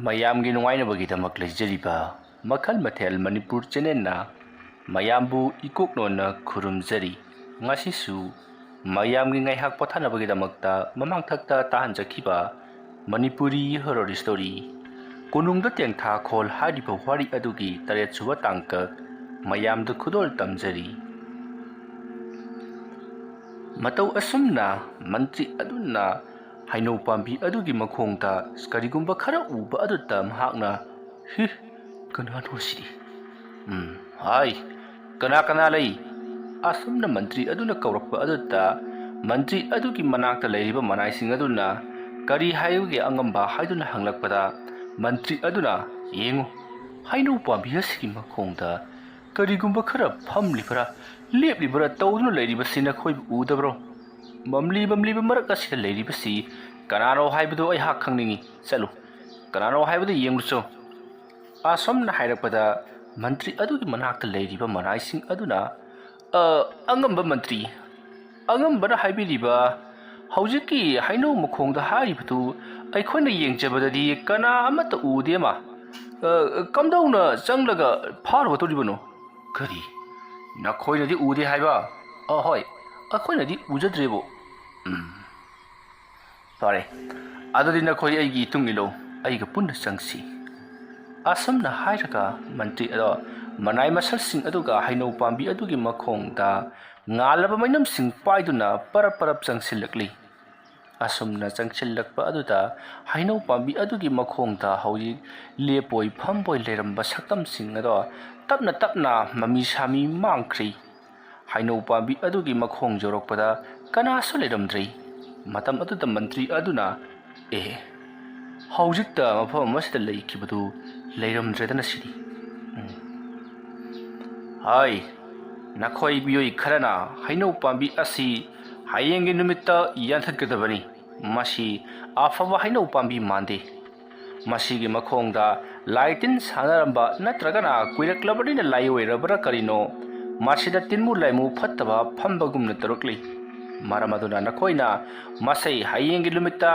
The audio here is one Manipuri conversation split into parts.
ꯃꯌꯥꯝꯒꯤ ꯅꯨꯡꯉꯥꯏꯅꯕꯒꯤꯗꯃꯛ ꯂꯩꯖꯔꯤꯕ ꯃꯈꯜ ꯃꯊꯦꯜ ꯃꯅꯤꯄꯨꯔ ꯆꯦꯅꯦꯜꯅ ꯃꯌꯥꯝꯕꯨ ꯏꯀꯣꯛꯅꯣꯟꯅ ꯈꯨꯔꯨꯝꯖꯔꯤ꯫ ꯉꯁꯤꯁꯨ ꯃꯌꯥꯝꯒꯤ ꯉꯥꯏꯍꯥꯛ ꯄꯣꯊꯥꯅꯕꯒꯤꯗꯃꯛꯇ ꯃꯃꯥꯡꯊꯛꯇ ꯇꯥꯍꯟꯖꯈꯤꯕ ꯃꯅꯤꯄꯨꯔꯤ ꯍꯣꯔꯔ ꯁ꯭ꯇꯣꯔꯤ ꯀꯣꯅꯨꯡꯗ ꯇꯦꯡꯊꯥꯈꯣꯜ ꯍꯥꯏꯔꯤꯕ ꯋꯥꯔꯤ ꯑꯗꯨꯒꯤ 7ꯁꯨꯕ ꯇꯥꯡꯀꯛ ꯃꯌꯥꯝꯗ ꯈꯨꯗꯣꯜ ꯇꯝꯖꯔꯤ꯫ ꯃꯇꯧ ꯑꯁꯨꯝꯅ ꯃꯟꯇ꯭ꯔꯤ ꯑꯗꯨꯅ ꯍꯩꯅꯧ ꯄꯥꯝꯕꯤ ꯑꯗꯨꯒꯤ ꯃꯈꯣꯡꯗ ꯀꯔꯤꯒꯨꯝꯕ ꯈꯔ ꯎꯕ ꯑꯗꯨꯗ ꯃꯍꯥꯛꯅ ꯀꯅꯥꯅꯣ ꯁꯤꯗꯤ? ꯍꯥꯏ, ꯀꯅꯥ ꯂꯩ? ꯑꯁꯨꯝꯅ ꯃꯟꯇ꯭ꯔꯤ ꯑꯗꯨꯅ ꯀꯧꯔꯛꯄ ꯑꯗꯨꯗ ꯃꯟꯇ꯭ꯔꯤ ꯑꯗꯨꯒꯤ ꯃꯅꯥꯛꯇ ꯂꯩꯔꯤꯕ ꯃꯅꯥꯏꯁꯤꯡ ꯑꯗꯨꯅ ꯀꯔꯤ ꯍꯥꯏꯕꯒꯦ ꯑꯉꯝꯕ ꯍꯥꯏꯗꯨꯅ ꯍꯪꯂꯛꯄꯗ ꯃꯟꯇ꯭ꯔꯤ ꯑꯗꯨꯅ ꯌꯦꯡꯉꯨ, ꯍꯩꯅꯧ ꯄꯥꯝꯕꯤ ꯑꯁꯤꯒꯤ ꯃꯈꯣꯡꯗ ꯀꯔꯤꯒꯨꯝꯕ ꯈꯔ ꯐꯝꯂꯤꯕꯔꯥ ꯂꯦꯞꯂꯤꯕꯔꯥ ꯇꯧꯗꯨꯅ ꯂꯩꯔꯤꯕꯁꯤ ꯅꯈꯣꯏꯕꯨ ꯎꯗꯕ꯭ꯔꯣ? ꯃꯝꯂꯤꯕ ꯃꯔꯛ ꯑꯁꯤꯗ ꯂꯩꯔꯤꯕꯁꯤ ꯀꯅꯥꯅꯣ ꯍꯥꯏꯕꯗꯨ ꯑꯩꯍꯥꯛ ꯈꯪꯅꯤꯡꯏ꯫ ꯆꯠꯂꯨ, ꯀꯅꯥꯅꯣ ꯍꯥꯏꯕꯗꯨ ꯌꯦꯡꯂꯨꯆꯣ꯫ ꯑꯁꯨꯝꯅ ꯍꯥꯏꯔꯛꯄꯗ ꯃꯟꯇ꯭ꯔꯤ ꯑꯗꯨꯒꯤ ꯃꯅꯥꯛꯇ ꯂꯩꯔꯤꯕ ꯃꯅꯥꯏꯁꯤꯡ ꯑꯗꯨꯅ ꯑꯉꯝꯕ ꯃꯟꯇ꯭ꯔꯤ, ꯑꯉꯝꯕꯅ ꯍꯥꯏꯕꯤꯔꯤꯕ ꯍꯧꯖꯤꯛꯀꯤ ꯍꯩꯅꯧ ꯃꯈꯣꯡꯗ ꯍꯥꯏꯔꯤꯕꯗꯨ ꯑꯩꯈꯣꯏꯅ ꯌꯦꯡꯖꯕꯗꯗꯤ ꯀꯅꯥ ꯑꯃꯠꯇ ꯎꯗꯦꯃ꯫ ꯀꯝꯗꯧꯅ ꯆꯪꯂꯒ ꯐꯥꯔꯨꯒꯗꯧꯔꯤꯕꯅꯣ? ꯀꯔꯤ, ꯅꯈꯣꯏꯅꯗꯤ ꯎꯗꯦ ꯍꯥꯏꯕ? ꯍꯣꯏ, ꯑꯩꯈꯣꯏꯅꯗꯤ ꯎꯖꯗ꯭ꯔꯦꯕꯣ꯫ ꯐꯔꯦ, ꯑꯗꯨꯗꯤ ꯅꯈꯣꯏ ꯑꯩꯒꯤ ꯏꯇꯨꯡ ꯏꯜꯂꯨ, ꯑꯩꯒ ꯄꯨꯟꯅ ꯆꯪꯁꯤ꯫ ꯑꯁꯨꯝꯅ ꯍꯥꯏꯔꯒ ꯃꯟꯇ꯭ꯔꯤ ꯑꯗꯣ ꯃꯅꯥꯏ ꯃꯁꯜꯁꯤꯡ ꯑꯗꯨꯒ ꯍꯩꯅꯧ ꯄꯥꯝꯕꯤ ꯑꯗꯨꯒꯤ ꯃꯈꯣꯡꯗ ꯉꯥꯜꯂꯕ ꯃꯩꯅꯝꯁꯤꯡ ꯄꯥꯏꯗꯨꯅ ꯄꯔꯞ ꯆꯪꯁꯤꯜꯂꯛꯂꯤ꯫ ꯑꯁꯨꯝꯅ ꯆꯪꯁꯤꯜꯂꯛꯄ ꯑꯗꯨꯗ ꯍꯩꯅꯧ ꯄꯥꯝꯕꯤ ꯑꯗꯨꯒꯤ ꯃꯈꯣꯡꯗ ꯍꯧꯖꯤꯛ ꯂꯦꯞꯄꯣꯏ ꯐꯝꯕꯣꯏ ꯂꯩꯔꯝꯕ ꯁꯛꯇꯝꯁꯤꯡ ꯑꯗꯣ ꯇꯞꯅ ꯃꯃꯤ ꯁꯥꯃꯤ ꯃꯥꯡꯈ꯭ꯔꯤ꯫ ꯍꯩꯅꯧ ꯄꯥꯝꯕꯤ ꯑꯗꯨꯒꯤ ꯃꯈꯣꯡ ꯌꯧꯔꯛꯄꯗ ꯀꯅꯥꯁꯨ ꯂꯩꯔꯝꯗ꯭ꯔꯤ꯫ ꯃꯇꯝ ꯑꯗꯨꯗ ꯃꯟꯇ꯭ꯔꯤ ꯑꯗꯨꯅ ꯍꯧꯖꯤꯛꯇ ꯃꯐꯝ ꯑꯁꯤꯗ ꯂꯩꯈꯤꯕꯗꯨ ꯂꯩꯔꯝꯗ꯭ꯔꯦꯗꯅ ꯁꯤꯗꯤ? ꯍꯥꯏ, ꯅꯈꯣꯏ ꯃꯤꯑꯣꯏ ꯈꯔꯅ ꯍꯩꯅꯧ ꯄꯥꯝꯕꯤ ꯑꯁꯤ ꯍꯌꯦꯡꯒꯤ ꯅꯨꯃꯤꯠꯇ ꯌꯥꯟꯊꯠꯀꯗꯕꯅꯤ꯫ ꯃꯁꯤ ꯑꯐꯕ ꯍꯩꯅꯧ ꯄꯥꯝꯕꯤ ꯃꯥꯟꯗꯦ꯫ ꯃꯁꯤꯒꯤ ꯃꯈꯣꯡꯗ ꯂꯥꯏ ꯇꯤꯟ ꯁꯥꯟꯅꯔꯝꯕ ꯅꯠꯇ꯭ꯔꯒꯅ ꯀꯨꯏꯔꯛꯂꯕꯅꯤꯅ ꯂꯥꯏꯑꯣꯏꯔꯕ꯭ꯔꯥ ꯀꯔꯤꯅꯣ, ꯃꯁꯤꯗ ꯇꯤꯟꯃꯨ ꯂꯥꯏꯃꯨ ꯐꯠꯇꯕ ꯐꯝꯕꯒꯨꯝꯅ ꯇꯧꯔꯛꯂꯤ꯫ ꯃꯔꯝ ꯑꯗꯨꯅ ꯅꯈꯣꯏꯅ ꯃꯁꯤ ꯍꯌꯦꯡꯒꯤ ꯅꯨꯃꯤꯠꯇ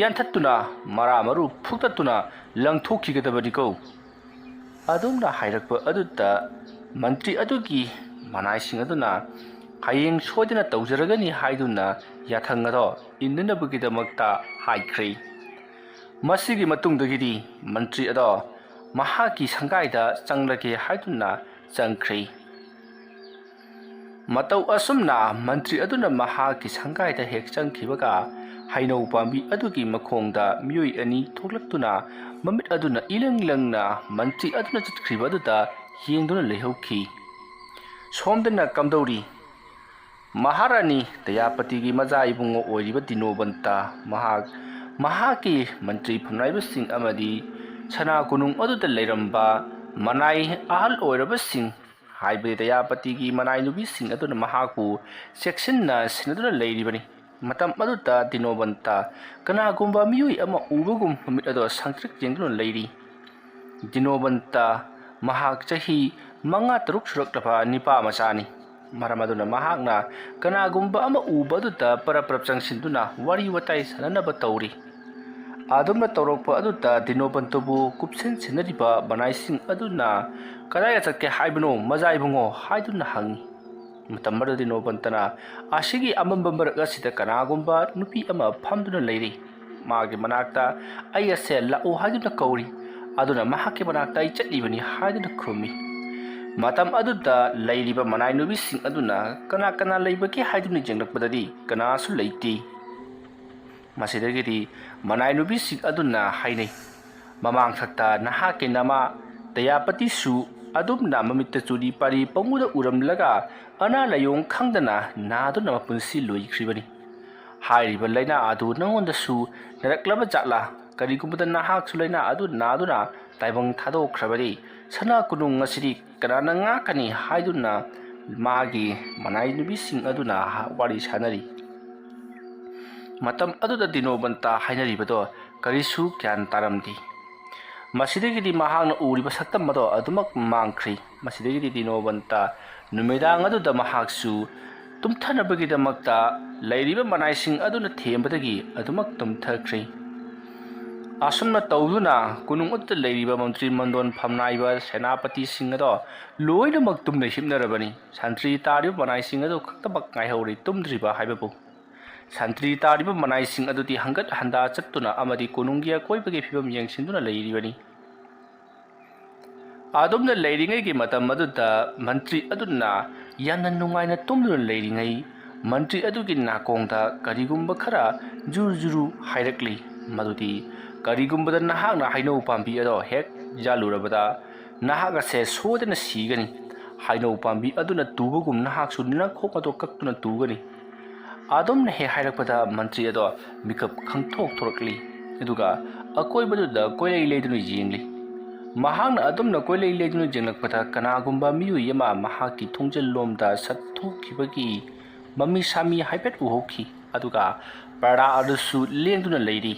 ꯌꯥꯟꯊꯠꯇꯨꯅ ꯃꯔꯥ ꯃꯔꯨ ꯐꯨꯛꯇꯠꯇꯨꯅ ꯂꯪꯊꯣꯛꯈꯤꯒꯗꯕꯅꯤꯀꯣ꯫ ꯑꯗꯨꯝꯅ ꯍꯥꯏꯔꯛꯄ ꯑꯗꯨꯗ ꯃꯟꯇ꯭ꯔꯤ ꯑꯗꯨꯒꯤ ꯃꯅꯥꯏꯁꯤꯡ ꯑꯗꯨꯅ ꯍꯌꯦꯡ ꯁꯣꯏꯗꯅ ꯇꯧꯖꯔꯒꯅꯤ ꯍꯥꯏꯗꯨꯅ ꯌꯥꯊꯪ ꯑꯗꯣ ꯏꯟꯅꯅꯕꯒꯤꯗꯃꯛꯇ ꯍꯥꯏꯈ꯭ꯔꯦ꯫ ꯃꯁꯤꯒꯤ ꯃꯇꯨꯡꯗꯒꯤꯗꯤ ꯃꯟꯇ꯭ꯔꯤ ꯑꯗꯣ ꯃꯍꯥꯛꯀꯤ ꯁꯪꯒꯥꯏꯗ ꯆꯪꯂꯒꯦ ꯍꯥꯏꯗꯨꯅ ꯆꯪꯈ꯭ꯔꯦ꯫ ꯃꯇꯧ ꯑꯁꯨꯝꯅ ꯃꯟꯇ꯭ꯔꯤ ꯑꯗꯨꯅ ꯃꯍꯥꯛꯀꯤ ꯁꯪꯒꯥꯏꯗ ꯍꯦꯛ ꯆꯪꯈꯤꯕꯒ ꯍꯩꯅꯧ ꯄꯥꯝꯕꯤ ꯑꯗꯨꯒꯤ ꯃꯈꯣꯡꯗ ꯃꯤꯑꯣꯏ ꯑꯅꯤ ꯊꯣꯛꯂꯛꯇꯨꯅ ꯃꯃꯤꯠ ꯑꯗꯨꯅ ꯏꯂꯪ ꯂꯪꯅ ꯃꯟꯇ꯭ꯔꯤ ꯑꯗꯨꯅ ꯆꯠꯈ꯭ꯔꯤꯕ ꯑꯗꯨꯗ ꯌꯦꯡꯗꯨꯅ ꯂꯩꯍꯧꯈꯤ꯫ ꯁꯣꯝꯗꯅ ꯀꯝꯗꯧꯔꯤ? ꯃꯍꯥꯔꯥꯅꯤ ꯗꯌꯥꯄꯇꯤꯒꯤ ꯃꯆꯥ ꯏꯕꯨꯡꯉꯣ ꯑꯣꯏꯔꯤꯕ ꯗꯤꯅꯣꯕꯟꯇ ꯃꯍꯥꯛꯀꯤ ꯃꯟꯇ꯭ꯔꯤ ꯐꯝꯅꯥꯏꯕꯁꯤꯡ ꯑꯃꯗꯤ ꯁꯅꯥ ꯀꯣꯅꯨꯡ ꯑꯗꯨꯗ ꯂꯩꯔꯝꯕ ꯃꯅꯥꯏ ꯑꯍꯜ ꯑꯣꯏꯔꯕꯁꯤꯡ ꯍꯥꯏꯕꯗꯤ ꯗꯌꯥꯄꯇꯤꯒꯤ ꯃꯅꯥꯏ ꯅꯨꯄꯤꯁꯤꯡ ꯑꯗꯨꯅ ꯃꯍꯥꯛꯄꯨ ꯆꯦꯛꯁꯤꯟꯅ ꯁꯦꯟꯅꯗꯨꯅ ꯂꯩꯔꯤꯕꯅꯤ꯫ ꯃꯇꯝ ꯑꯗꯨꯗ ꯗꯤꯅꯣꯕꯟꯇ ꯀꯅꯥꯒꯨꯝꯕ ꯃꯤꯑꯣꯏ ꯑꯃ ꯎꯕꯒꯨꯝ ꯃꯃꯤꯠ ꯑꯗꯣ ꯁꯪꯇ꯭ꯔꯤꯛ ꯌꯦꯡꯗꯨꯅ ꯂꯩꯔꯤ꯫ ꯗꯤꯅꯣꯕꯟꯇ ꯃꯍꯥꯛ ꯆꯍꯤ 5-6 ꯁꯨꯔꯛꯂꯕ ꯅꯤꯄꯥ ꯃꯆꯥꯅꯤ꯫ ꯃꯔꯝ ꯑꯗꯨꯅ ꯃꯍꯥꯛꯅ ꯀꯅꯥꯒꯨꯝꯕ ꯑꯃ ꯎꯕ ꯑꯗꯨꯗ ꯄꯔꯞ ꯆꯪꯁꯤꯟꯗꯨꯅ ꯋꯥꯔꯤ ꯋꯥꯇꯥꯏ ꯁꯥꯟꯅꯅꯕ ꯇꯧꯔꯤ꯫ ꯑꯗꯨꯝꯅ ꯇꯧꯔꯛꯄ ꯑꯗꯨꯗ ꯗꯤꯅꯣꯕꯟꯇꯕꯨ ꯀꯨꯞꯁꯦꯟ ꯁꯦꯟꯅꯔꯤꯕ ꯃꯅꯥꯏꯁꯤꯡ ꯑꯗꯨꯅ ꯀꯗꯥꯏꯗ ꯆꯠꯀꯦ ꯍꯥꯏꯕꯅꯣ ꯃꯆꯥ ꯏꯕꯨꯡꯉꯣ ꯍꯥꯏꯗꯨꯅ ꯍꯪꯉꯤ꯫ ꯃꯇꯝ ꯑꯗꯨꯗ ꯗꯤꯅꯣꯕꯟꯇꯅ ꯑꯁꯤꯒꯤ ꯑꯃꯝꯕ ꯃꯔꯛ ꯑꯁꯤꯗ ꯀꯅꯥꯒꯨꯝꯕ ꯅꯨꯄꯤ ꯑꯃ ꯐꯝꯗꯨꯅ ꯂꯩꯔꯤ꯫ ꯃꯥꯒꯤ ꯃꯅꯥꯛꯇ ꯑꯩ ꯑꯁꯦ ꯂꯥꯛꯎ ꯍꯥꯏꯗꯨꯅ ꯀꯧꯔꯤ꯫ ꯑꯗꯨꯅ ꯃꯍꯥꯛꯀꯤ ꯃꯅꯥꯛꯇ ꯑꯩ ꯆꯠꯂꯤꯕꯅꯤ ꯍꯥꯏꯗꯨꯅ ꯈꯨꯝꯃꯤ꯫ ꯃꯇꯝ ꯑꯗꯨꯗ ꯂꯩꯔꯤꯕ ꯃꯅꯥꯏ ꯅꯨꯄꯤꯁꯤꯡ ꯑꯗꯨꯅ ꯀꯅꯥ ꯂꯩꯕꯒꯦ ꯍꯥꯏꯗꯨꯅ ꯌꯦꯡꯂꯛꯄꯗꯗꯤ ꯀꯅꯥꯁꯨ ꯂꯩꯇꯦ꯫ ꯃꯁꯤꯗꯒꯤꯗꯤ ꯃꯅꯥꯏ ꯅꯨꯄꯤꯁꯤꯡ ꯑꯗꯨꯅ ꯍꯥꯏꯅꯩ, ꯃꯃꯥꯡꯊꯛꯇ ꯅꯍꯥꯛꯀꯤ ꯅꯃꯥ ꯗꯌꯥꯄꯇꯤꯁꯨ ꯑꯗꯨꯝꯅ ꯃꯃꯤꯠꯇ ꯆꯨꯔꯤ ꯄꯥꯔꯤ ꯄꯪꯎꯗ ꯎꯔꯝꯂꯒ ꯑꯅꯥ ꯂꯥꯏꯑꯣꯡ ꯈꯪꯗꯅ ꯅꯥꯗꯨꯅ ꯃꯄꯨꯟꯁꯤ ꯂꯣꯏꯈ꯭ꯔꯤꯕꯅꯤ꯫ ꯍꯥꯏꯔꯤꯕ ꯂꯩꯅꯥ ꯑꯗꯨ ꯅꯉꯣꯟꯗꯁꯨ ꯅꯥꯔꯛꯂꯕ ꯖꯥꯠꯂꯥ? ꯀꯔꯤꯒꯨꯝꯕꯗ ꯅꯍꯥꯛꯁꯨ ꯂꯩꯅꯥ ꯑꯗꯨ ꯅꯥꯗꯨꯅ ꯇꯥꯏꯕꯪ ꯊꯥꯗꯣꯛꯈ꯭ꯔꯕꯗꯤ ꯁꯅꯥ ꯀꯣꯅꯨꯡ ꯑꯁꯤꯗꯤ ꯀꯅꯥꯅ ꯉꯥꯛꯀꯅꯤ ꯍꯥꯏꯗꯨꯅ ꯃꯥꯒꯤ ꯃꯅꯥꯏ ꯅꯨꯄꯤꯁꯤꯡ ꯑꯗꯨꯅ ꯋꯥꯔꯤ ꯁꯥꯟꯅꯔꯤ꯫ ꯃꯇꯝ ꯑꯗꯨꯗ ꯗꯤꯅꯣꯕꯟꯇ ꯍꯥꯏꯅꯔꯤꯕꯗꯣ ꯀꯔꯤꯁꯨ ꯒ꯭ꯌꯥꯟ ꯇꯥꯔꯝꯗꯦ꯫ ꯃꯁꯤꯗꯒꯤꯗꯤ ꯃꯍꯥꯛꯅ ꯎꯔꯤꯕ ꯁꯛꯇꯝ ꯑꯗꯣ ꯑꯗꯨꯃꯛ ꯃꯥꯡꯈ꯭ꯔꯤ꯫ ꯃꯁꯤꯗꯒꯤꯗꯤ ꯗꯤꯅꯣꯕꯟꯇ ꯅꯨꯃꯤꯗꯥꯡ ꯑꯗꯨꯗ ꯃꯍꯥꯛꯁꯨ ꯇꯨꯝꯊꯅꯕꯒꯤꯗꯃꯛꯇ ꯂꯩꯔꯤꯕ ꯃꯅꯥꯏꯁꯤꯡ ꯑꯗꯨꯅ ꯊꯦꯝꯕꯗꯒꯤ ꯑꯗꯨꯃꯛ ꯇꯨꯝꯊꯈ꯭ꯔꯦ꯫ asumna tawduna kunung utta leiriba mantri mandon phamnaiba senapati singado loina maktum ne himnarabani santri tariba manai singado khaktabak ngaihori tumdriba haibabu santri tariba manai sing adudi hangat handa chattuna amadi konunggia koibage phibam yengsinduna leiribani adumna leiringai gi matam aduda mantri aduna yanna nungaina tumduna leiringai mantri adugi nakongda karigumba khara juru hairakli madudi karigumbada nahakna hainau pambi ado hek jalurabada nahak ase sodena sigani hainau pambi aduna tubugum nahak sunina khok ado kaktuna tugani adumna he hairakpada mantri ado mikap khangthok thorakli aduga akoi baduda koilei leidunu jingli mahakna adumna koilei leidunu jenglakpada kanagumba miyu yama mahaki thongjel lomda sathokibagi mami sami haipet uhoki aduga para adusu lengduna leiri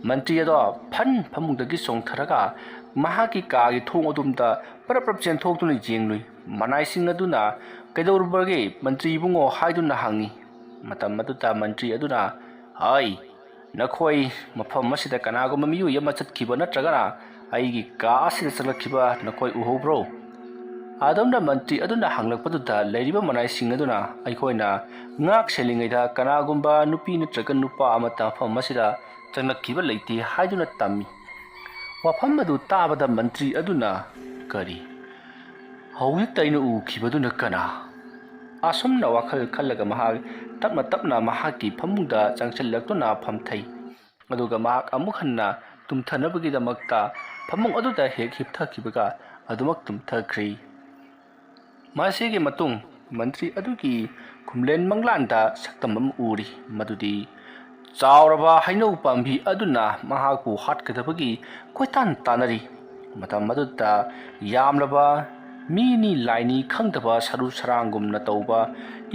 mantri ado phan phamungdagi songtharaga mahaki kaagi thong adumda parap chenthokduna jenglui manai sing aduna kaidorbarge mantri bungo haiduna hangi matam aduta mantri aduna hai nakhoi mafam masida kanago mamiyu yama chatkhiba natragana aigi ka asida chalakhiba nakhoi uhobro adamna mantri aduna hanglakpaduta leiriba manai sing aduna aikoina ngak selingaida kanagumba nupi natraga nupa amata fam masida chanakhiba leiti haiduna tammi wafam adu tabada mantri aduna kari hawik taina ukhibaduna kana asumna wakhal khallaga mahak tapna mahaki phamungda changchallakuna phamthai aduga mahak amuk hanna tumthanabagi damakta phamung aduda hek hipthakibaga adumak tumthakri masigi matung mantri adugi khumlen manglanda saktamam uri madudi chauraba hainau pambi aduna mahaku hatkadabagi koitan tanari matam madutta yamlaba mini laini khangdaba saru sarangum na tauba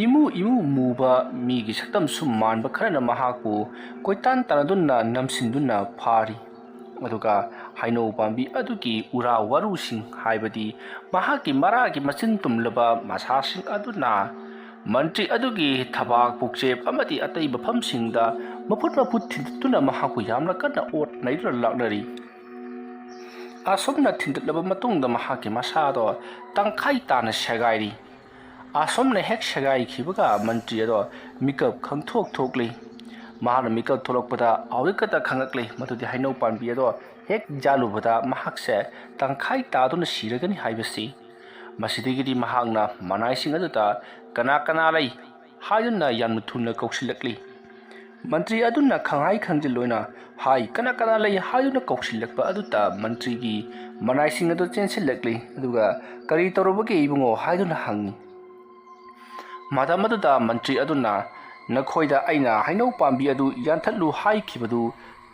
imu muba migi saktam summan ba kharana mahaku koitan tanadunna namsindunna phari aduga hainau pambi adugi ura warusing haibadi mahaki maragi machin tumlaba masasing aduna mantri adugi thabak pukchep amati atai bafamsingda maput thintuna mahaku yamna kana ot naira laknari asomna thintlaba matungda mahaki masado tangkhai tana sagairi asomna hek sagai khibaga mantri ado mikap khangthok thokli mahana mikap tholokpada awikata khangakli matudi hainau panbi ado hek jalubada mahakse tangkhai taduna siragani haibasi masidigi mahakna manai sing aduta kana lai haiduna yamnu thunna kausilakli mantri aduna khangai khangjiloina hai kana lai haiduna kausilakpa aduta mantri gi manai sing adu chensilakli aduga kari torobagi ibungo haiduna hangi madamaduda mantri aduna nakhoida aina hainau pambi adu yanthatlu hai khibadu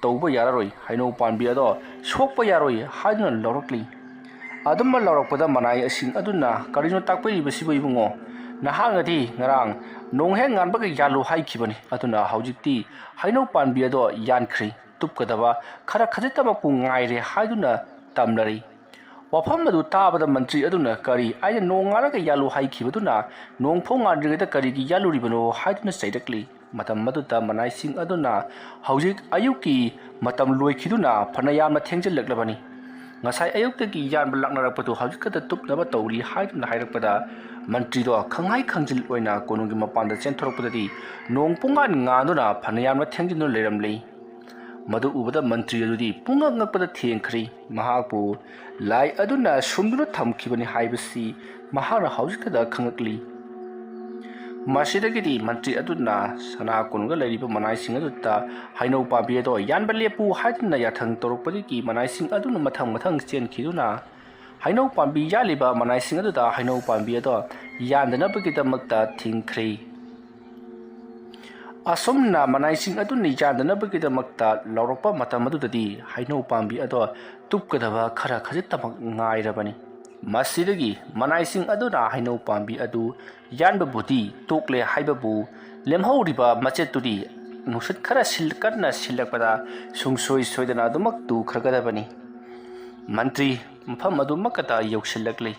tauba yararoi hainau pambi ado sokpa yaroi haiduna lorokli adumma lorokpada manai asing aduna karino takpai basibo ibungo nahangadi ngarang nonghe nganbaga yalu hai khibani aduna haujikti hainau pambi ado yankhri tupkadaba khara khajitama pu ngaire haiduna tamlari wafam adu tabada mantri aduna kari aina nongaraga yalu hai khibaduna nongphong ngadrigada kari gi yalu ribano haiduna saidakli matam maduta manai sing aduna haujik ayuki matam loikhiduna phanayamna thengjalaklabani ngasai ayuktagi yanba laknarakpatu haujikata tupnaba tawri haiduna hairakpada mantri do khangai khangjil oina konungi mapanda chenthorokpadadi nongpungan ngaduna phanayamna thengjinu leramlei madu ubada mantri adudi punga ngakpada thengkhri mahapu lai aduna sumduna thamkhibani haibasi mahara haujikada khangakli masidagidi mantri aduna sana konunga leriba manai sing adutta hainau pabi do yanba lepu haiduna yathang torokpadi ki manai sing aduna mathang chenkhiduna hainau pambi yaliba manai sing aduda hainau pambi ado yandana bagidamagta thingkhri asomna manai sing aduni yandana bagidamagta lorokpa matamadudadi hainau pambi ado tupkadaba khara khajitamak ngairabani masidagi manai sing aduna hainau pambi adu yanba budi tokle haibabu lemhauriba machetudi nusat khara silkarna silakpada sungsoi soidana adumak tu khragadabani mantri mafam adu makata yausilakli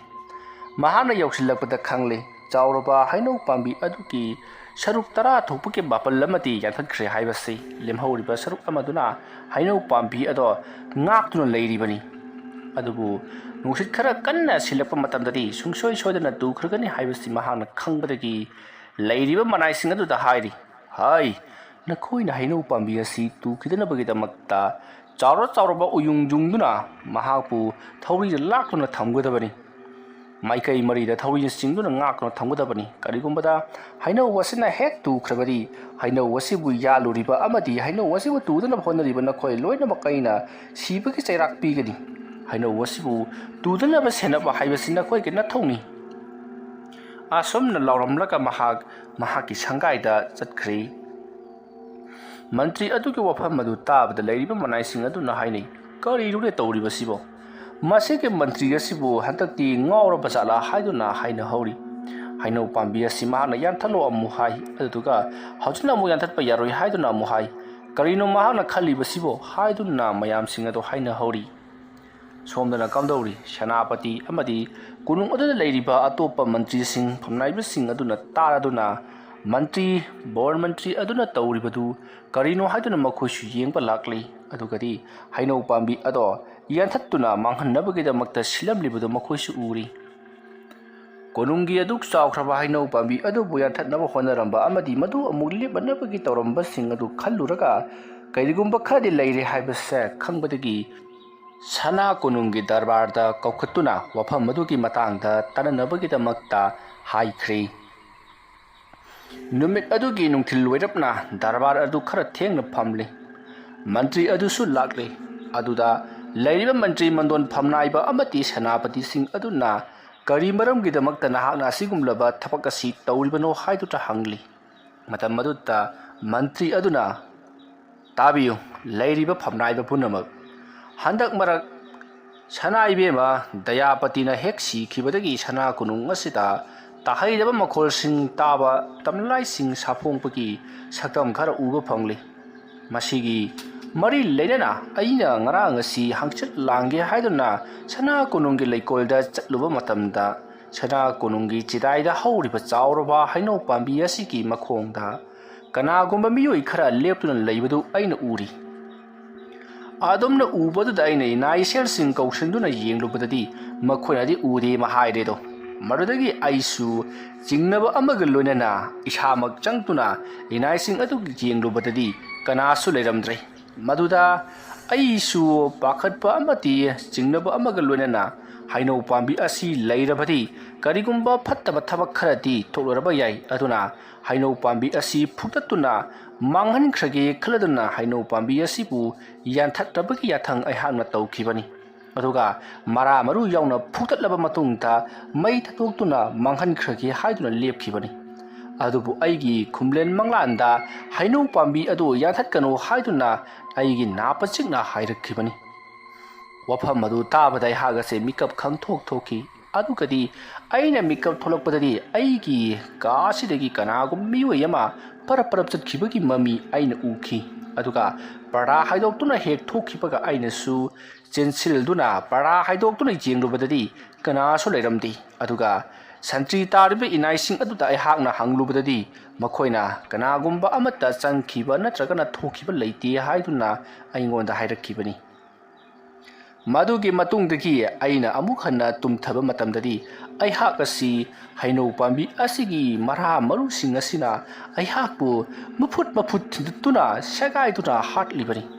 mahana yausilakpada khangli chauraba hainau pambi aduki saruk tara thokpaki mapal lamati yanthakre haibasi lemhauriba saruk amaduna hainau pambi ado ngaktuna leiribani adubu nungsit khara kanna silakpa matamdadi sungsoi soidana dukragani haibasi mahana khangbadagi leiriba manai sing adu da hairi hai nakhoina hainau pambi asi tukidana bagidamakta chawra uyung jungduna mahapu thauri lakna thamgodabani Maikai Marida Thauri Singuna Ngakno Tangodabani, Karigumbada, Haino wasina hek to Krabadi, Haino wasibu Yaluriba Amadi, Haino wasibu to the Honoriba Koi, Loina Makaina, Sibaki Sarak Pigadi, Haino wasibu, to the never send up a Hibasina Koi Natoni. Asom na Lauram Laka Mahaki Shangaida, Zatkri. Mantri Aduki Wapamadu Tab, the lady manizing Aduna Haini, Kari Ruletori Basibo. Masike mantri asibu hantakti ngawra basala haiduna haina hori haino pambi asima na yanthalo amuhai aduga hajuna mu yanthat pa yaroi haiduna amuhai karino mahana khali basibo haiduna mayam singa do haina hori somdana kamdori shanapati amadi kunung aduna leiriba atopa mantri sing phamnaiba sing aduna taraduna mantri bor mantri aduna tawribadu karino haiduna makhoisu yengpa lakli adugadi haino pambi ado Yanthatuna manghanabagidamagta silamlibudu makhoisu uri Konunggi aduk chawkhraba haino pambi adubu yanthatnaba honaramba amadi madu amuk libanabagi tawramba sing adu khalluraga kairigumba khadi leire haibase khangbadagi sana konunggi darbarda kaukhatuna wafam madugi matangda tananabagidamagta haikhre numit adugi nungthil loirapna darbar adu khara thengna phamle mantri adusu lakle aduda Lairiba Mantri Mandon Pamnaiba Amati Sanapati Sing Aduna Kari Maram Gidamakta Nahana Sigumlaba Tapakasi Taulbano Haiduta Hangli Matamaduta Mantri Aduna Tabiu Lairiba Pamnaiba Punamak Handak Marak Sanaibema Dayapatina Hexi Kibadagi Sana Kunung Asita Tahaidaba Makol Sing Taba Tamlai Sing Sapong Paki Sakam Kara Uba Pangli Masigi Mari Lenana, Aina Narangasi, Hangchet Langi Haiduna, Sana Konungi Lakolda, Luba Matamda, Sana Konungi Chidai, Hori Pazaurova, Haino Pambiasiki Makhongda, Kana Gumba Miu Ikara Leptun Labadu Aina Uri. Adamna Ubadu Daina, Naisel Sing Kaushanduna Ying Lubadi, Makwadi Uri Mahaido, Marudagi Aisu, Jingnaba Amagalunana, Ishamak Changtuna, Inaising Adu Ying Lubadi, Kana Suleramdre. Maduda Aisu Pakatpa Amati, Jingnaba Amagalunana, Haino Pambi Asi, Lairabadi, Karigumba Patabatabakharati, Tolarabayai, Aduna, Haino Pambi Asi, Putatuna, Mangan Kragi, Kaladuna, Haino Pambi Asibu, Yantatabaki Yatang, I hang at Kibani. Aduga, Mara Maru Yauna, Putat Matunta, Maitutuna, Mangan Kragi, Haiduna Lip Kibani. Adubu Aigi, Kumlen Manglanda, Haino Pambi Adu, Yantatkano, Haiduna, Aigi Napachigna, Haida Kibani. Wapamadu Tabadai Hagase, Mikap Kang Toki, Adukadi, Aina Mikap Tolopadi, Aigi, Gasidagi Kanago, Miwayama, Paraparapsat Kibaki Mummy, Aina Uki, Aduga, Para Haidotuna Head Tokipaga Aina Su, Jensil Duna, Para Haidotuna Jingubadi, Kanaso Leramdi, Aduga. Santri Tariba inaising aduta hangna hanglubadi, Makoina, Kanagumba Amata, San Kiba, Natragana Tokiba Lady, Haiduna, Aingonda Haida Kibani. Madugi Matung the Gi, Aina Amukhana Tum Taba Matamdadi, I hakasi, Haino Pambi, Asigi, Mara, Maru Singasina, I haku, Maput Tuna, Shagai Tuna, Heart Libani.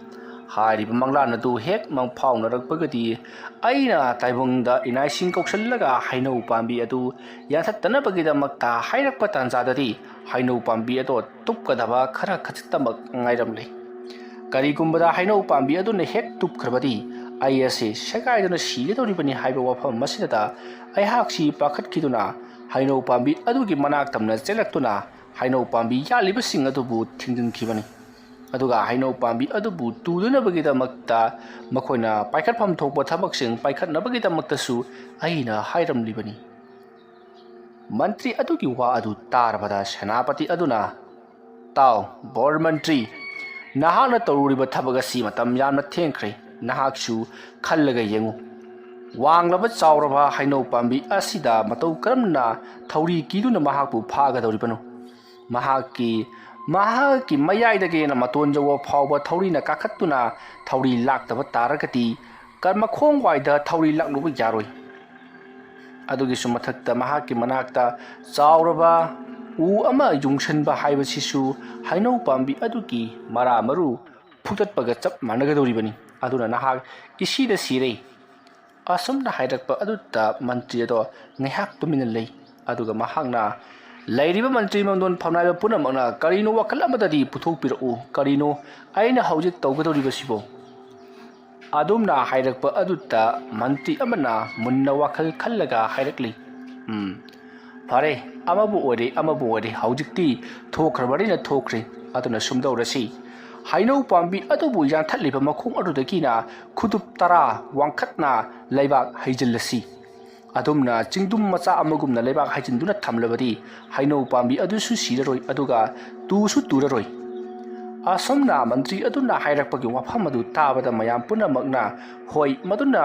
Hari Manglana do hek Mang Pound Bagadi, Aina Taibunda in Icing Coxalaga, Haino Pambi adu, Yatatana Bagida Makta, Hairak Patanzadadi, Haino Pambi ado, Tupkadava, Karakatamak, Iramli. Karigumbada Haino Pambi adu ne hek Tup Krabadi, ISA, Shakai on a shield or even Hiba Wapa Masida, I haksi Pakat Kiduna, Haino Pambi adu Gimanaktamna, Zelatuna, Haino Pambi Yalibasing adubu, Tindin Kibani. Aduga Haino Pambi adubu tuduna bagida makta makoina paikat pham thokpa thabak sing paikat na bagida maktasu aina hairam libani mantri adugi wa adu tarbada senapati aduna taw bor mantri nahana tawriba thabaga si matam yamna thengkhre nahaksu khallaga yengu wanglaba chawraba Haino Pambi asida matau karamna thauri kiduna mahakpu phaga dawribanu ꯃꯍꯥꯛꯀꯤ ꯃꯌꯥꯏꯗꯒꯤꯅ ꯃꯇꯣꯟ ꯌꯧꯕ ꯐꯥꯎꯕ ꯊꯧꯔꯤꯅ ꯀꯥꯈꯠꯇꯨꯅ ꯊꯧꯔꯤ ꯂꯥꯛꯇꯕ ꯇꯥꯔꯒꯗꯤ ꯃꯈꯣꯡ ꯋꯥꯏꯗ ꯊꯧꯔꯤ ꯂꯥꯛꯂꯨꯕ ꯌꯥꯔꯣꯏ꯫ ꯑꯗꯨꯒꯤꯁꯨ ꯃꯊꯛꯇ ꯃꯍꯥꯛꯀꯤ ꯃꯅꯥꯛꯇ ꯆꯥꯎꯔꯕ ꯎ ꯑꯃ ꯌꯨꯡꯁꯟꯕ ꯍꯥꯏꯕꯁꯤꯁꯨ ꯍꯩꯅꯧ ꯄꯥꯝꯕꯤ ꯑꯗꯨꯒꯤ ꯃꯔꯥ ꯃꯔꯨ ꯐꯨꯛꯇꯠꯄꯒ ꯆꯞ ꯃꯥꯟꯅꯒꯗꯧꯔꯤꯕꯅꯤ꯫ ꯑꯗꯨꯅ ꯅꯍꯥꯛ ꯏꯁꯤꯗ ꯁꯤꯔꯦ꯫ ꯑꯁꯨꯝꯅ ꯍꯥꯏꯔꯛꯄ ꯑꯗꯨꯗ ꯃꯟꯇ꯭ꯔꯤ ꯑꯗꯣ ꯉꯥꯏꯍꯥꯛ ꯇꯨꯃꯤꯟꯅ ꯂꯩ꯫ ꯑꯗꯨꯒ ꯃꯍꯥꯛꯅ ꯂꯩꯔꯤꯕ ꯃꯟꯇ꯭ꯔꯤ ꯃꯔꯣꯟ ꯐꯝꯅꯥꯏꯕ ꯄꯨꯝꯅꯃꯛꯅ ꯀꯔꯤꯅꯣ ꯋꯥꯈꯜ ꯑꯃꯗꯗꯤ ꯄꯨꯊꯣꯛꯄꯤꯔꯛꯎ, ꯀꯔꯤꯅꯣ ꯑꯩꯅ ꯍꯧꯖꯤꯛ ꯇꯧꯒꯗꯧꯔꯤꯕꯁꯤꯕꯣ? ꯑꯗꯨꯝꯅ ꯍꯥꯏꯔꯛꯄ ꯑꯗꯨꯗ ꯃꯟꯇ꯭ꯔꯤ ꯑꯃꯅ ꯃꯨꯟꯅ ꯋꯥꯈꯜ ꯈꯜꯂꯒ ꯍꯥꯏꯔꯛꯂꯤ, ꯐꯔꯦ, ꯑꯃꯕꯨ ꯑꯣꯏꯔꯦ, ꯍꯧꯖꯤꯛꯇꯤ ꯊꯣꯛꯈ꯭ꯔꯕꯅꯤꯅ ꯊꯣꯛꯈ꯭ꯔꯦ꯫ ꯑꯗꯨꯅ ꯁꯨꯝꯗꯧꯔꯁꯤ, ꯍꯩꯅꯧ ꯄꯥꯝꯕꯤ ꯑꯗꯨꯕꯨ ꯌꯥꯟꯊꯠꯂꯤꯕ ꯃꯈꯣꯡ ꯑꯗꯨꯗꯒꯤꯅ ꯈꯨꯗꯨꯞ 10 ꯋꯥꯡꯈꯠꯅ ꯂꯩꯕꯥꯛ ꯍꯩꯖꯤꯜꯂꯁꯤ꯫ ꯑꯗꯨꯝꯅ ꯆꯤꯡꯗꯨꯝ ꯃꯆꯥ ꯑꯃꯒꯨꯝꯅ ꯂꯩꯕꯥꯛ ꯍꯩꯖꯤꯟꯗꯨꯅ ꯊꯝꯂꯕꯗꯤ ꯍꯩꯅꯧ ꯄꯥꯝꯕꯤ ꯑꯗꯨꯁꯨ ꯁꯤꯔꯔꯣꯏ, ꯑꯗꯨꯒ ꯇꯨꯁꯨ ꯇꯨꯔꯔꯣꯏ꯫ ꯑꯁꯨꯝꯅ ꯃꯟꯇ꯭ꯔꯤ ꯑꯗꯨꯅ ꯍꯥꯏꯔꯛꯄꯒꯤ ꯋꯥꯐꯝ ꯑꯗꯨ ꯇꯥꯕꯗ ꯃꯌꯥꯝ ꯄꯨꯝꯅꯃꯛꯅ ꯍꯣꯏ, ꯃꯗꯨꯅ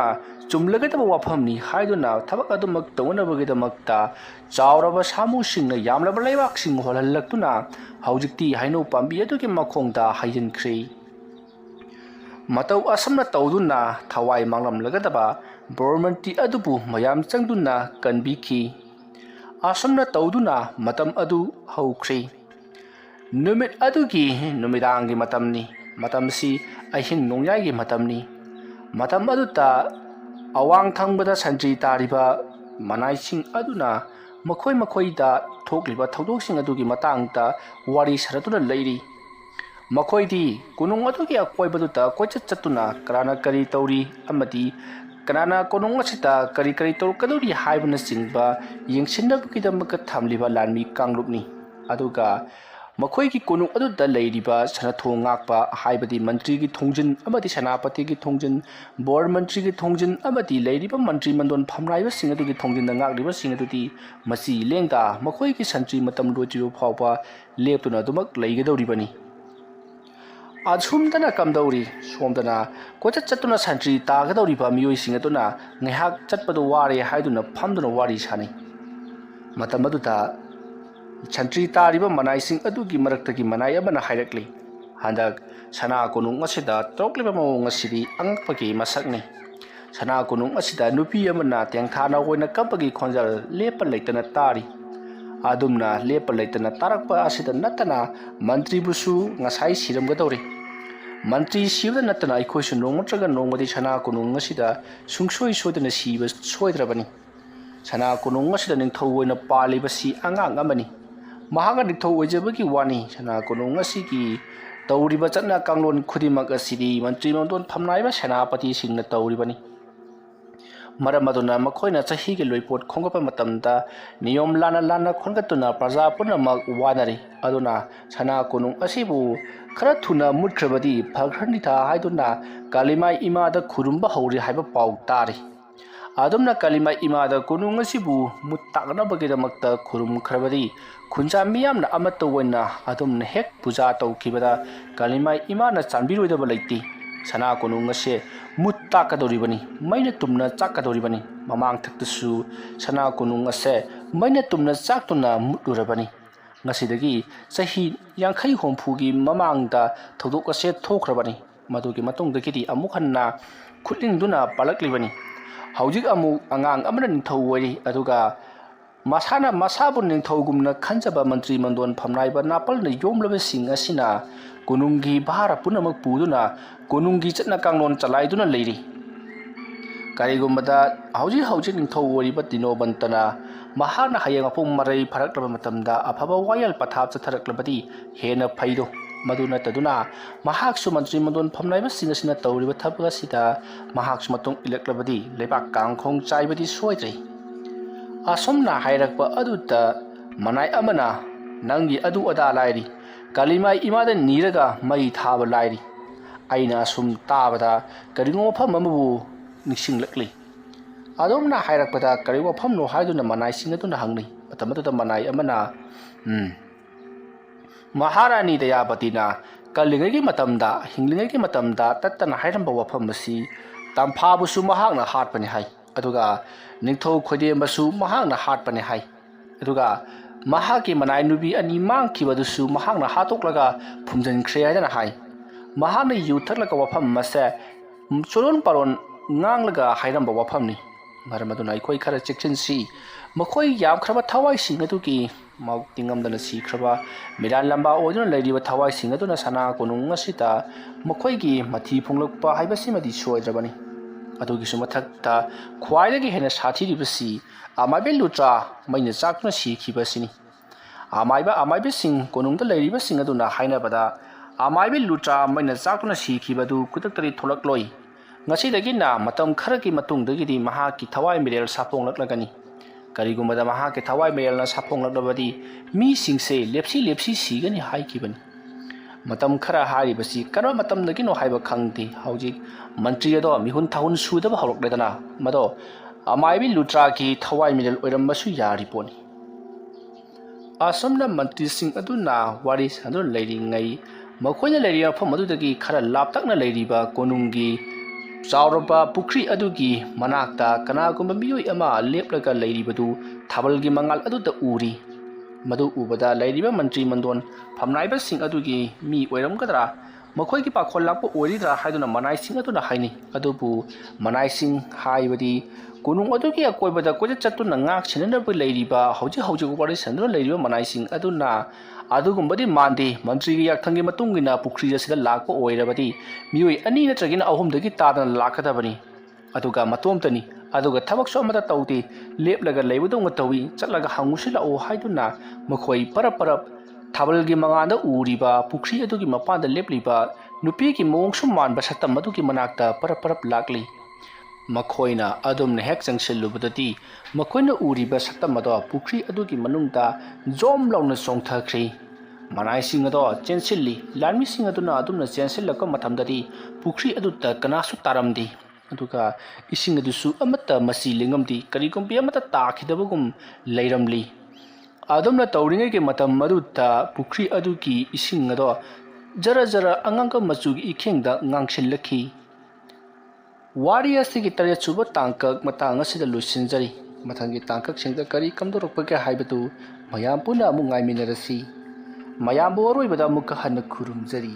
ꯆꯨꯝꯂꯒꯗꯕ ꯋꯥꯐꯝꯅꯤ ꯍꯥꯏꯗꯨꯅ ꯊꯕꯛ ꯑꯗꯨꯃꯛ ꯇꯧꯅꯕꯒꯤꯗꯃꯛꯇ ꯆꯥꯎꯔꯕ ꯁꯥꯃꯨꯁꯤꯡꯅ ꯌꯥꯝꯂꯕ ꯂꯩꯕꯥꯛꯁꯤꯡ ꯍꯣꯜꯍꯜꯂꯛꯇꯨꯅ ꯍꯧꯖꯤꯛꯇꯤ ꯍꯩꯅꯧ ꯄꯥꯝꯕꯤ ꯑꯗꯨꯒꯤ ꯃꯈꯣꯡꯗ ꯍꯩꯖꯤꯟꯈ꯭ꯔꯦ꯫ ꯃꯇꯧ ꯑꯁꯨꯝꯅ ꯇꯧꯗꯨꯅ ꯊꯋꯥꯏ ꯃꯥꯡꯂꯝꯂꯒꯗꯕ ꯕꯣꯔ ꯃꯟꯇ꯭ꯔꯤ ꯑꯗꯨꯕꯨ ꯃꯌꯥꯝ ꯆꯪꯗꯨꯅ ꯀꯟꯕꯤꯈꯤ꯫ ꯑꯁꯨꯝꯅ ꯇꯧꯗꯨꯅ ꯃꯇꯝ ꯑꯗꯨ ꯍꯧꯈ꯭ꯔꯦ꯫ ꯅꯨꯃꯤꯠ ꯑꯗꯨꯒꯤ ꯅꯨꯃꯤꯗꯥꯡꯒꯤ ꯃꯇꯝꯅꯤ꯫ ꯃꯇꯝꯁꯤ ꯑꯍꯤꯡ ꯅꯣꯡꯌꯥꯏꯒꯤ ꯃꯇꯝꯅꯤ꯫ ꯃꯇꯝ ꯑꯗꯨꯗ ꯑꯋꯥꯡ ꯊꯪꯕꯗ ꯁꯟꯇ꯭ꯔꯤ ꯇꯥꯔꯤꯕ ꯃꯅꯥꯏꯁꯤꯡ ꯑꯗꯨꯅ ꯃꯈꯣꯏꯗ ꯊꯣꯛꯂꯤꯕ ꯊꯧꯗꯣꯛꯁꯤꯡ ꯑꯗꯨꯒꯤ ꯃꯇꯥꯡꯗ ꯋꯥꯔꯤ ꯁꯥꯅꯗꯨꯅ ꯂꯩꯔꯤ꯫ ꯃꯈꯣꯏꯗꯤ ꯀꯣꯅꯨꯡ ꯑꯗꯨꯒꯤ ꯑꯀꯣꯏꯕꯗꯨꯗ ꯀꯣꯏꯆꯠ ꯆꯠꯇꯨꯅ ꯀꯅꯥꯅ ꯀꯔꯤ ꯇꯧꯔꯤ ꯑꯃꯗꯤ ꯀꯅꯥꯅ ꯀꯣꯅꯨꯡ ꯑꯁꯤꯗ ꯀꯔꯤ ꯇꯧꯔꯛꯀꯗꯧꯔꯤ ꯍꯥꯏꯕꯅꯆꯤꯡꯕ ꯌꯦꯡꯁꯤꯟꯅꯕꯒꯤꯗꯃꯛꯇ ꯊꯝꯂꯤꯕ ꯂꯥꯟꯃꯤ ꯀꯥꯡꯂꯨꯞꯅꯤ꯫ ꯑꯗꯨꯒ ꯃꯈꯣꯏꯒꯤ ꯀꯣꯅꯨꯡ ꯑꯗꯨꯗ ꯂꯩꯔꯤꯕ ꯁꯅꯊꯣꯡ ꯉꯥꯛꯄ ꯍꯥꯏꯕꯗꯤ ꯃꯟꯇ꯭ꯔꯤꯒꯤ ꯊꯣꯡꯖꯤꯟ ꯑꯃꯗꯤ ꯁꯦꯅꯥꯄꯇꯤꯒꯤ ꯊꯣꯡꯖꯤꯟ, ꯕꯣꯔ ꯃꯟꯇ꯭ꯔꯤꯒꯤ ꯊꯣꯡꯖꯤꯟ ꯑꯃꯗꯤ ꯂꯩꯔꯤꯕ ꯃꯟꯇ꯭ꯔꯤ ꯃꯟꯗꯣꯟ ꯐꯝꯅꯥꯏꯕꯁꯤꯡ ꯑꯗꯨꯒꯤ ꯊꯣꯡꯖꯤꯟꯗ ꯉꯥꯛꯂꯤꯕꯁꯤꯡ ꯑꯗꯨꯗꯤ ꯃꯆꯤ ꯂꯦꯡꯗ ꯃꯈꯣꯏꯒꯤ ꯁꯟꯇ꯭ꯔꯤ ꯃꯇꯝ ꯂꯣꯏꯗ꯭ꯔꯤꯕ ꯐꯥꯎꯕ ꯂꯦꯞꯇꯨꯅ ꯑꯗꯨꯃꯛ ꯂꯩꯒꯗꯧꯔꯤꯕꯅꯤ꯫ ꯑꯁꯨꯝꯗꯅ ꯀꯝꯗꯧꯔꯤ, ꯁꯣꯝꯗꯅ ꯀꯣꯏꯆꯠ ꯆꯠꯇꯨꯅ ꯁꯟꯇ꯭ꯔꯤ ꯇꯥꯒꯗꯧꯔꯤꯕ ꯃꯤꯑꯣꯏꯁꯤꯡ ꯑꯗꯨꯅ ꯉꯥꯏꯍꯥꯛ ꯆꯠꯄꯗꯨ ꯋꯥꯔꯦ ꯍꯥꯏꯗꯨꯅ ꯐꯝꯗꯨꯅ ꯋꯥꯔꯤ ꯁꯥꯅꯩ꯫ ꯃꯇꯝ ꯑꯗꯨꯗ ꯁꯟꯇ꯭ꯔꯤ ꯇꯥꯔꯤꯕ ꯃꯅꯥꯏꯁꯤꯡ ꯑꯗꯨꯒꯤ ꯃꯔꯛꯇꯒꯤ ꯃꯅꯥꯏ ꯑꯃꯅ ꯍꯥꯏꯔꯛꯂꯤ, ꯍꯟꯗꯛ ꯁꯅꯥ ꯀꯣꯅꯨꯡ ꯑꯁꯤꯗ ꯇꯧꯔꯛꯂꯤꯕ ꯃꯑꯣꯡ ꯑꯁꯤꯗꯤ ꯑꯉꯛꯄꯒꯤ ꯃꯁꯛꯅꯤ꯫ ꯁꯅꯥ ꯀꯣꯅꯨꯡ ꯑꯁꯤꯗ ꯅꯨꯄꯤ ꯑꯃꯅ ꯇꯦꯡꯊꯥꯅ ꯑꯣꯏꯅ ꯀꯞꯄꯒꯤ ꯈꯣꯟꯖꯦꯜ ꯂꯦꯞꯄ ꯂꯩꯇꯅ ꯇꯥꯔꯤ꯫ ꯑꯗꯨꯝꯅ ꯂꯦꯞꯄ ꯂꯩꯇꯅ ꯇꯥꯔꯛꯄ ꯑꯁꯤꯗ ꯅꯠꯇꯅ ꯃꯟꯇ꯭ꯔꯤꯕꯨꯁꯨ ꯉꯁꯥꯏ ꯁꯤꯔꯝꯒꯗꯧꯔꯦ꯫ ꯃꯟꯇ꯭ꯔꯤ ꯁꯤꯕꯗ ꯅꯠꯇꯅ ꯑꯩꯈꯣꯏꯁꯨ ꯅꯣꯡꯃ ꯅꯠꯇ꯭ꯔꯒ ꯅꯣꯡꯃꯗꯤ ꯁꯅꯥ ꯀꯣꯅꯨꯡ ꯑꯁꯤꯗ ꯁꯨꯡꯁꯣꯏ ꯁꯣꯏꯗꯅ ꯁꯤꯕ ꯁꯣꯏꯗ꯭ꯔꯕꯅꯤ꯫ ꯁꯅꯥ ꯀꯣꯅꯨꯡ ꯑꯁꯤꯗ ꯅꯤꯡꯊꯧ ꯑꯣꯏꯅ ꯄꯥꯜꯂꯤꯕꯁꯤ ꯑꯉꯥꯡ ꯑꯃꯅꯤ꯫ ꯃꯍꯥꯛꯅ ꯅꯤꯡꯊꯧ ꯑꯣꯏꯖꯕꯒꯤ ꯋꯥꯅꯤ꯫ ꯁꯅꯥ ꯀꯣꯅꯨꯡ ꯑꯁꯤꯒꯤ ꯇꯧꯔꯤꯕ ꯆꯠꯅ ꯀꯥꯡꯂꯣꯟ ꯈꯨꯗꯤꯡꯃꯛ ꯑꯁꯤꯗꯤ ꯃꯟꯇ꯭ꯔꯤ ꯃꯔꯣꯟ ꯐꯝꯅꯥꯏꯕ ꯁꯦꯅꯥꯄꯇꯤꯁꯤꯡꯅ ꯇꯧꯔꯤꯕꯅꯤ꯫ ꯃꯔꯝ ꯑꯗꯨꯅ ꯃꯈꯣꯏꯅ ꯆꯍꯤꯒꯤ ꯂꯣꯏꯄꯣꯠ ꯈꯣꯝꯒꯠꯄ ꯃꯇꯝꯗ ꯅꯤꯌꯣꯝ ꯂꯥꯟꯅ ꯈꯣꯝꯒꯠꯇꯨꯅ ꯄ꯭ꯔꯖꯥ ꯄꯨꯝꯅꯃꯛ ꯋꯥꯅꯔꯤ꯫ ꯑꯗꯨꯅ ꯁꯅꯥ ꯀꯣꯅꯨꯡ ꯑꯁꯤꯕꯨ ꯈꯔ ꯊꯨꯅ ꯃꯨꯠꯈ꯭ꯔꯕꯗꯤ ꯐꯈ꯭ꯔꯅꯤꯗ ꯍꯥꯏꯗꯨꯅ ꯀꯥꯂꯤꯃꯥꯏ ꯏꯃꯥꯗ ꯈꯨꯔꯨꯝꯕ ꯍꯧꯔꯤ ꯍꯥꯏꯕ ꯄꯥꯎ ꯇꯥꯔꯤ꯫ ꯑꯗꯨꯝꯅ ꯀꯥꯂꯤꯃꯥꯏ ꯏꯃꯥꯗ ꯀꯣꯅꯨꯡ ꯑꯁꯤꯕꯨ ꯃꯨꯠ ꯇꯥꯛꯅꯕꯒꯤꯗꯃꯛꯇ ꯈꯨꯔꯨꯝꯈ꯭ꯔꯕꯗꯤ ꯈꯨꯟꯖꯥ ꯃꯤꯌꯥꯝꯅ ꯑꯃꯠꯇ ꯑꯣꯏꯅ ꯑꯗꯨꯝꯅ ꯍꯦꯛ ꯄꯨꯖꯥ ꯇꯧꯈꯤꯕꯗ ꯀꯥꯂꯤꯃꯥꯏ ꯏꯃꯥꯅ ꯆꯥꯟꯕꯤꯔꯣꯏꯗꯕ ꯂꯩꯇꯦ꯫ ꯁꯅꯥ ꯀꯣꯅꯨꯡ ꯑꯁꯦ ꯃꯨꯠ ꯇꯥꯛꯀꯗꯧꯔꯤꯕꯅꯤ, ꯃꯩꯅ ꯇꯨꯝꯅ ꯆꯥꯛꯀꯗꯧꯔꯤꯕꯅꯤ꯫ ꯃꯃꯥꯡꯊꯛꯇꯁꯨ ꯁꯅꯥ ꯀꯣꯅꯨꯡ ꯑꯁꯦ ꯃꯩꯅ ꯇꯨꯝꯅ ꯆꯥꯛꯇꯨꯅ ꯃꯨꯠꯂꯨꯔꯕꯅꯤ꯫ ꯉꯁꯤꯗꯒꯤ ꯆꯍꯤ 50-60ꯒꯤ ꯃꯃꯥꯡꯗ ꯊꯧꯗꯣꯛ ꯑꯁꯦ ꯊꯣꯛꯈ꯭ꯔꯕꯅꯤ꯫ ꯃꯗꯨꯒꯤ ꯃꯇꯨꯡꯗꯒꯤꯗꯤ ꯑꯃꯨꯛ ꯍꯟꯅ ꯈꯨꯠꯂꯤꯡꯗꯨꯅ ꯄꯥꯜꯂꯛꯂꯤꯕꯅꯤ꯫ ꯍꯧꯖꯤꯛ ꯑꯃꯨꯛ ꯑꯉꯥꯡ ꯑꯃꯅ ꯅꯤꯡꯊꯧ ꯑꯣꯏꯔꯤ, ꯑꯗꯨꯒ ꯃꯁꯥꯅ ꯃꯁꯥꯕꯨ ꯅꯤꯡꯊꯧꯒꯨꯝꯅ ꯈꯟꯖꯕ ꯃꯟꯇ꯭ꯔꯤ ꯃꯟꯗꯣꯟ ꯐꯝꯅꯥꯏꯕ ꯅꯥꯄꯜꯅ ꯌꯣꯝꯂꯕꯁꯤꯡ ꯑꯁꯤꯅ ꯀꯣꯅꯨꯡꯒꯤ ꯚꯥꯔ ꯄꯨꯝꯅꯃꯛ ꯄꯨꯗꯨꯅ ꯀꯣꯅꯨꯡꯒꯤ ꯆꯠꯅ ꯀꯥꯡꯂꯣꯟ ꯆꯂꯥꯏꯗꯨꯅ ꯂꯩꯔꯤ꯫ ꯀꯔꯤꯒꯨꯝꯕꯗ ꯍꯧꯖꯤꯛ ꯅꯤꯡꯊꯧ ꯑꯣꯏꯔꯤꯕ ꯗꯤꯅꯣꯕꯟꯇꯅ ꯃꯍꯥꯛꯅ ꯍꯌꯦꯡ ꯃꯄꯨꯡ ꯃꯔꯩ ꯐꯥꯔꯛꯂꯕ ꯃꯇꯝꯗ ꯑꯐꯕ ꯋꯥꯌꯦꯜ ꯄꯊꯥꯞ ꯆꯠꯊꯔꯛꯂꯕꯗꯤ ꯍꯦꯟꯅ ꯐꯩꯗꯣ꯫ ꯃꯗꯨ ꯅꯠꯇꯗꯨꯅ ꯃꯍꯥꯛꯁꯨ ꯃꯟꯇ꯭ꯔꯤ ꯃꯟꯗꯣꯟ ꯐꯝꯅꯥꯏꯕꯁꯤꯡ ꯑꯁꯤꯅ ꯇꯧꯔꯤꯕ ꯊꯕꯛ ꯑꯁꯤꯗ ꯃꯍꯥꯛꯁꯨ ꯃꯇꯨꯡ ꯏꯜꯂꯛꯂꯕꯗꯤ ꯂꯩꯕꯥꯛ ꯀꯥꯡꯈꯣꯡ ꯆꯥꯏꯕꯗꯤ ꯁꯣꯏꯗ꯭ꯔꯦ꯫ ꯑꯁꯨꯝꯅ ꯍꯥꯏꯔꯛꯄ ꯑꯗꯨꯗ ꯃꯅꯥꯏ ꯑꯃꯅ, ꯅꯪꯒꯤ ꯑꯗꯨ ꯑꯗꯥ ꯂꯥꯏꯔꯤ, ꯀꯥꯂꯤꯃꯥꯏ ꯏꯃꯥꯗ ꯅꯤꯔꯒ ꯃꯩ ꯊꯥꯕ ꯂꯥꯏꯔꯤ꯫ ꯑꯩꯅ ꯑꯁꯨꯝ ꯇꯥꯕꯗ ꯀꯔꯤꯒꯨꯝꯕ ꯋꯥꯐꯝ ꯑꯃꯕꯨ ꯅꯤꯡꯁꯤꯡꯂꯛꯂꯤ꯫ ꯑꯗꯨꯝꯅ ꯍꯥꯏꯔꯛꯄꯗ ꯀꯔꯤ ꯋꯥꯐꯝꯅꯣ ꯍꯥꯏꯗꯨꯅ ꯃꯅꯥꯏꯁꯤꯡ ꯑꯗꯨꯅ ꯍꯪꯅꯩ꯫ ꯃꯇꯝ ꯑꯗꯨꯗ ꯃꯅꯥꯏ ꯑꯃꯅ, ꯃꯍꯥꯔꯥꯅꯤ ꯗꯌꯥꯕꯇꯤꯅ ꯀꯜꯂꯤꯉꯩꯒꯤ ꯃꯇꯝꯗ, ꯍꯤꯡꯂꯤꯉꯩꯒꯤ ꯃꯇꯝꯗ ꯇꯠꯇꯅ ꯍꯥꯏꯔꯝꯕ ꯋꯥꯐꯝ ꯑꯁꯤ ꯇꯝꯐꯥꯕꯨꯁꯨ ꯃꯍꯥꯛꯅ ꯍꯥꯠꯄꯅꯤ ꯍꯥꯏ, ꯑꯗꯨꯒ ꯅꯤꯡꯊꯧ ꯈꯣꯏꯗꯦꯝꯕꯁꯨ ꯃꯍꯥꯛꯅ ꯍꯥꯠꯄꯅꯤ ꯍꯥꯏ, ꯑꯗꯨꯒ Mahaki manai nubi ani mangkhibadusu mahakna hatoklaga phumjankhre haidana hai mahakna yu thaklaga wafam mase cholon paron nganglaga hairamba wafamni maramaduna aikoi khara chekchinsi makhoi yam khraba thawai singaduki mautingamdana sikraba miran lamba oduna leiriba thawai singaduna sana konung asita makhoi gi mathi phunglakpa haibasimadi soidrabani adugi sumathakta khwaidagi hena sathiribasi amaibe lutra maina chakna sikhibasini amaibe sing konungda leiriba singaduna hainabada amaibe lutra maina chakna sikhibadu kudaktari tholakloi ngasidagi na matam kharagi matungdagi mahaki thawai mirel saponglaklagani karigumada mahaki thawai mirel na saponglaklabadi mi singse lepsi sigani haikibani matam khara haribasi kana matam dagi no haiba khangti hauji mantri ado mihun thahun sudaba horokledana mado amaibi lutra ki thawai mirel oirambasu yari poni asomna mantri sing aduna wari sandu leiri ngai makoina leiri afam adudagi khara laptakna leiriba konungi Sauraba pukri adugi manakta kanagumba miyoi ama leplaga leiribadu thabalgi mangal aduda uri madu ubada leiriba mantri mandon phamnaiba sing adugi mi oiramgadra makhoi gi pakhol lakpo orira haiduna manai sing aduna haini adubu manai sing haibadi kunung adugi akoibada koja chatuna ngak chinanabu leiriba hauji wari sandra leiriba manai sing aduna adugumbadi mandi mantri gi yakthangi matungina pukri asida lakpo oirabadi miyoi ani natragina ahumdagi tadana lakadabani aduga matomtani aduga thabak so amata tawti leplaga leibudong tawi chatlaga hangusila o haiduna makhoi parap thabalgi manganda uriba pukri adugi mapanda lepliba nupi ki mongsu manba satam adugi manakta parap lakli makoina adumna hek changsilubadati makoina uriba satamado pukri adugi manungta jom launa songthakri manai singado chensilli lanmi singaduna adumna chensilaka mathamdadi pukri adutta kanasu taramdi aduga isingadusu amata masi lingamdi karigumbi amata takhidabagum leiramli adumna tawringai ke matam madutta pukri adugi isingado jara anganga machugi ikhengda ngangsilakhi Warriors ki tare chuba tangkak matang asida lusinjari mathangi tangkak singda kari kamdorokpake haibatu mayam puna amu ngaiminarasi mayam boroi bada muka hana khurumjari